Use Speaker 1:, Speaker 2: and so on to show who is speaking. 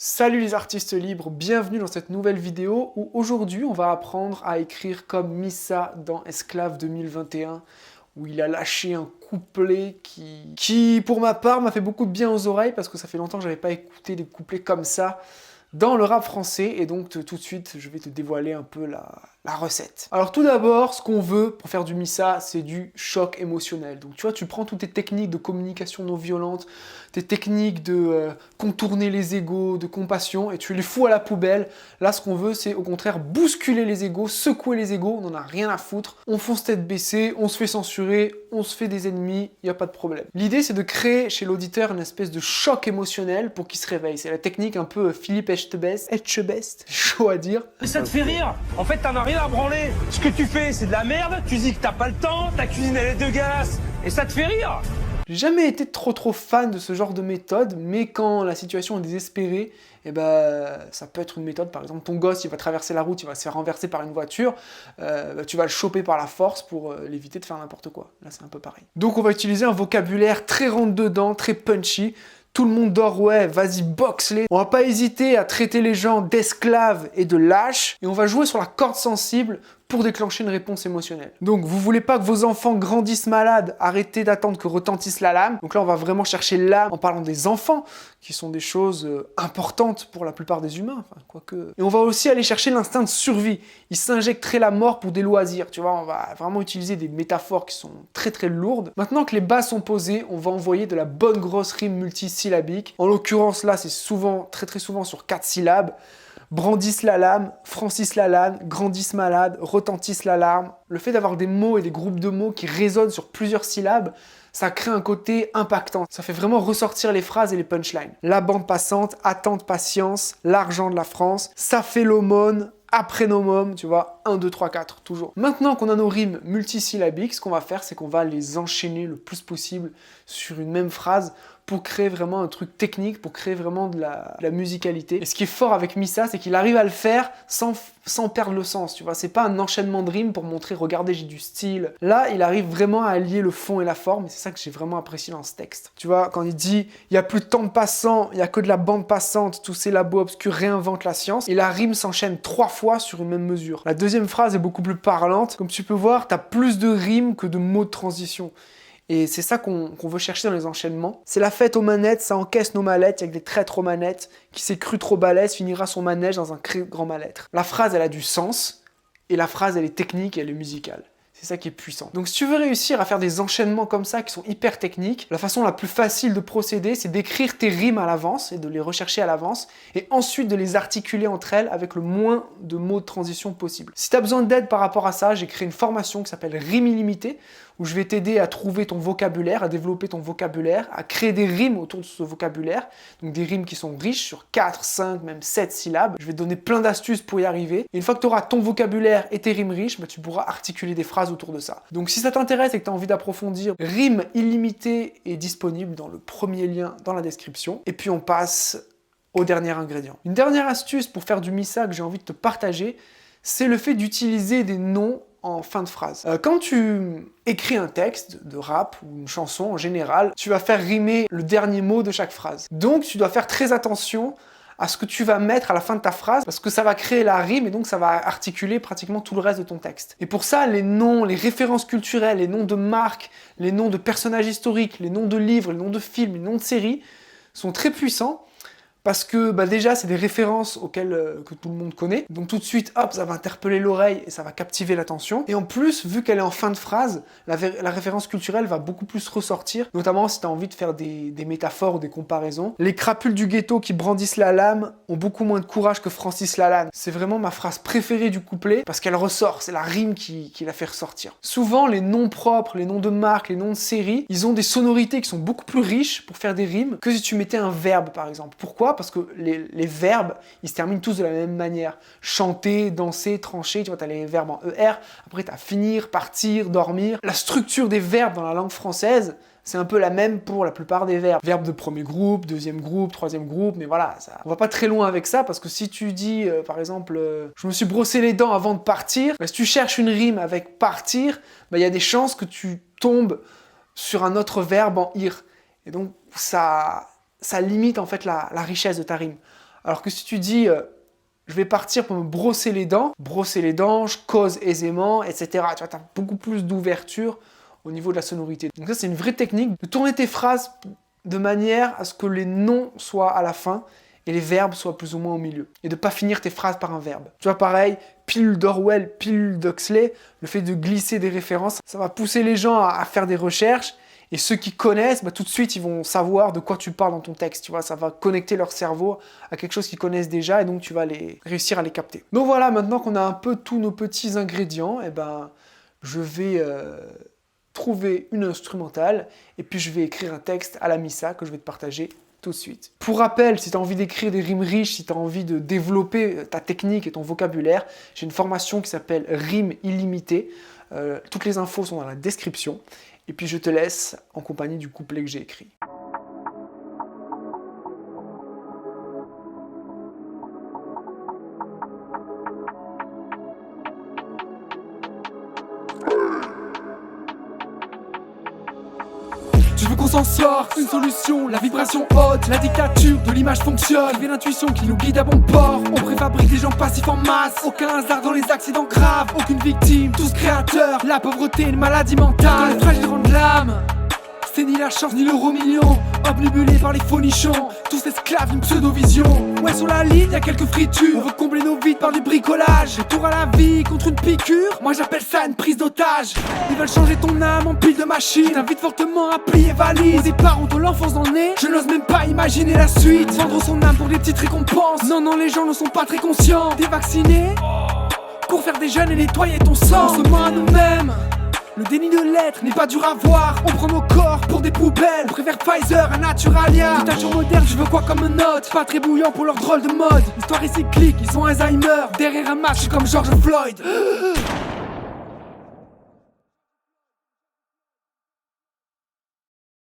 Speaker 1: Salut les artistes libres, bienvenue dans cette nouvelle vidéo où aujourd'hui on va apprendre à écrire comme Missa dans Esclave 2021 où il a lâché un couplet qui pour ma part m'a fait beaucoup de bien aux oreilles parce que ça fait longtemps que j'avais pas écouté des couplets comme ça dans le rap français et donc tout de suite je vais te dévoiler un peu la recette. Alors tout d'abord, ce qu'on veut pour faire du Missa, c'est du choc émotionnel. Donc tu vois, tu prends toutes tes techniques de communication non violente, tes techniques de contourner les égos, de compassion, et tu les fous à la poubelle. Là, ce qu'on veut, c'est au contraire bousculer les égos, secouer les égos, on n'en a rien à foutre. On fonce tête baissée, on se fait censurer, on se fait des ennemis, il n'y a pas de problème. L'idée, c'est de créer chez l'auditeur une espèce de choc émotionnel pour qu'il se réveille. C'est la technique un peu Philippe Etchebest, chaud à dire.
Speaker 2: Mais ça te fait rire. En fait, t'en as rien à branler. Ce que tu fais, c'est de la merde. Tu dis que t'as pas le temps. Ta cuisine, elle est dégueulasse. Et ça te fait rire.
Speaker 1: J'ai jamais été trop fan de ce genre de méthode, mais quand la situation est désespérée, eh ben, ça peut être une méthode. Par exemple, ton gosse, il va traverser la route, il va se faire renverser par une voiture, tu vas le choper par la force pour l'éviter de faire n'importe quoi. Là, c'est un peu pareil. Donc, on va utiliser un vocabulaire très rentre-dedans, très punchy. Tout le monde dort, ouais, vas-y, boxe-les. On va pas hésiter à traiter les gens d'esclaves et de lâches, et on va jouer sur la corde sensible pour déclencher une réponse émotionnelle. Donc, vous voulez pas que vos enfants grandissent malades, arrêtez d'attendre que retentisse la lame. Donc là, on va vraiment chercher l'âme en parlant des enfants, qui sont des choses importantes pour la plupart des humains, enfin, quoique... Et on va aussi aller chercher l'instinct de survie. Ils s'injecteraient la mort pour des loisirs, tu vois, on va vraiment utiliser des métaphores qui sont très lourdes. Maintenant que les bases sont posées, on va envoyer de la bonne grosse rime multisyllabique. En l'occurrence, là, c'est souvent, très souvent sur 4 syllabes. Brandissent la lame, Francis Lalanne, grandissent malade, retentissent l'alarme. Le fait d'avoir des mots et des groupes de mots qui résonnent sur plusieurs syllabes, ça crée un côté impactant. Ça fait vraiment ressortir les phrases et les punchlines. La bande passante, attente, patience, l'argent de la France, ça fait l'aumône, après nos mômes, tu vois, 1, 2, 3, 4, toujours. Maintenant qu'on a nos rimes multisyllabiques, ce qu'on va faire, c'est qu'on va les enchaîner le plus possible sur une même phrase pour créer vraiment un truc technique, pour créer vraiment de la musicalité. Et ce qui est fort avec Missa, c'est qu'il arrive à le faire sans perdre le sens, tu vois. C'est pas un enchaînement de rimes pour montrer, regardez, j'ai du style. Là, il arrive vraiment à allier le fond et la forme, et c'est ça que j'ai vraiment apprécié dans ce texte. Tu vois, quand il dit « il y a plus de temps de passant, il y a que de la bande passante, tous ces labos obscurs réinventent la science », et la rime s'enchaîne 3 fois sur une même mesure. La deuxième phrase est beaucoup plus parlante. Comme tu peux voir, t'as plus de rimes que de mots de transition. Et c'est ça qu'on veut chercher dans les enchaînements. C'est la fête aux manettes, ça encaisse nos mallettes, avec des traîtres aux manettes, qui s'est cru trop balèze, finira son manège dans un grand mal-être. La phrase, elle a du sens, et la phrase, elle est technique, elle est musicale. C'est ça qui est puissant. Donc si tu veux réussir à faire des enchaînements comme ça, qui sont hyper techniques, la façon la plus facile de procéder, c'est d'écrire tes rimes à l'avance, et de les rechercher à l'avance, et ensuite de les articuler entre elles avec le moins de mots de transition possible. Si tu as besoin d'aide par rapport à ça, j'ai créé une formation qui s'appelle Rime illimitée, où je vais t'aider à trouver ton vocabulaire, à développer ton vocabulaire, à créer des rimes autour de ce vocabulaire, donc des rimes qui sont riches sur 4, 5, même 7 syllabes. Je vais te donner plein d'astuces pour y arriver. Et une fois que tu auras ton vocabulaire et tes rimes riches, bah, tu pourras articuler des phrases autour de ça. Donc si ça t'intéresse et que tu as envie d'approfondir, Rime illimitée est disponible dans le premier lien dans la description. Et puis on passe au dernier ingrédient. Une dernière astuce pour faire du Missa que j'ai envie de te partager, c'est le fait d'utiliser des noms en fin de phrase. Quand tu écris un texte de rap ou une chanson en général, tu vas faire rimer le dernier mot de chaque phrase. Donc tu dois faire très attention à ce que tu vas mettre à la fin de ta phrase parce que ça va créer la rime et donc ça va articuler pratiquement tout le reste de ton texte. Et pour ça, les noms, les références culturelles, les noms de marques, les noms de personnages historiques, les noms de livres, les noms de films, les noms de séries sont très puissants. Parce que bah déjà, c'est des références auxquelles que tout le monde connaît. Donc tout de suite, hop, ça va interpeller l'oreille et ça va captiver l'attention. Et en plus, vu qu'elle est en fin de phrase, la référence culturelle va beaucoup plus ressortir. Notamment si tu as envie de faire des métaphores ou des comparaisons. Les crapules du ghetto qui brandissent la lame ont beaucoup moins de courage que Francis Lalanne. C'est vraiment ma phrase préférée du couplet parce qu'elle ressort. C'est la rime qui la fait ressortir. Souvent, les noms propres, les noms de marques, les noms de séries, ils ont des sonorités qui sont beaucoup plus riches pour faire des rimes que si tu mettais un verbe, par exemple. Pourquoi ? Parce que les verbes, ils se terminent tous de la même manière. Chanter, danser, trancher, tu vois, tu as les verbes en ER, après tu as finir, partir, dormir. La structure des verbes dans la langue française, c'est un peu la même pour la plupart des verbes. Verbes de premier groupe, deuxième groupe, troisième groupe, mais voilà, on va pas très loin avec ça, parce que si tu dis, par exemple, je me suis brossé les dents avant de partir, bah, si tu cherches une rime avec partir, bah, y a des chances que tu tombes sur un autre verbe en ir. Et donc, ça limite en fait la richesse de ta rime. Alors que si tu dis je vais partir pour me brosser les dents, je cause aisément, etc. Tu vois, tu as beaucoup plus d'ouverture au niveau de la sonorité. Donc ça, c'est une vraie technique de tourner tes phrases de manière à ce que les noms soient à la fin et les verbes soient plus ou moins au milieu. Et de ne pas finir tes phrases par un verbe. Tu vois, pareil, pilule d'Orwell, pilule d'Huxley, le fait de glisser des références, ça va pousser les gens à faire des recherches. Et ceux qui connaissent, tout de suite, ils vont savoir de quoi tu parles dans ton texte. Tu vois, ça va connecter leur cerveau à quelque chose qu'ils connaissent déjà et donc tu vas réussir à les capter. Donc voilà, maintenant qu'on a un peu tous nos petits ingrédients, je vais trouver une instrumentale et puis je vais écrire un texte à la Missa que je vais te partager tout de suite. Pour rappel, si tu as envie d'écrire des rimes riches, si tu as envie de développer ta technique et ton vocabulaire, j'ai une formation qui s'appelle Rimes illimitées. Toutes les infos sont dans la description. Et puis je te laisse en compagnie du couplet que j'ai écrit.
Speaker 3: Je veux qu'on s'en sorte, une solution, la vibration haute, la dictature de l'image fonctionne. J'ai l'intuition qui nous guide à bon port. On préfabrique des gens passifs en masse. Aucun hasard dans les accidents graves, aucune victime, tous créateurs. La pauvreté, une maladie mentale. Dans les fragiles rendent l'âme. C'est ni la chance ni l'euro million. Obnubilés par les faux nichons, tous esclaves d'une pseudo-vision. Ouais, sur la ligne, y'a quelques fritures. On veut combler nos vides par du bricolage. Retour à la vie contre une piqûre. Moi j'appelle ça une prise d'otage. Ils veulent changer ton âme en pile de machine. T'invite fortement à plier valise. Au départ, on te l'enfonce dans le nez. Je n'ose même pas imaginer la suite. Vendre son âme pour des petites récompenses. Non, non, les gens ne sont pas très conscients. T'es vacciné pour faire des jeunes et nettoyer ton sang. On se ment à nous-mêmes. Le déni de l'être n'est pas dur à voir. On prend nos corps pour des poubelles. On préfère Pfizer à Naturalia. Mutation moderne, je veux quoi comme note? Pas très bouillant pour leur drôle de mode. L'histoire est cyclique, ils ont Alzheimer. Derrière un match, je suis comme George Floyd.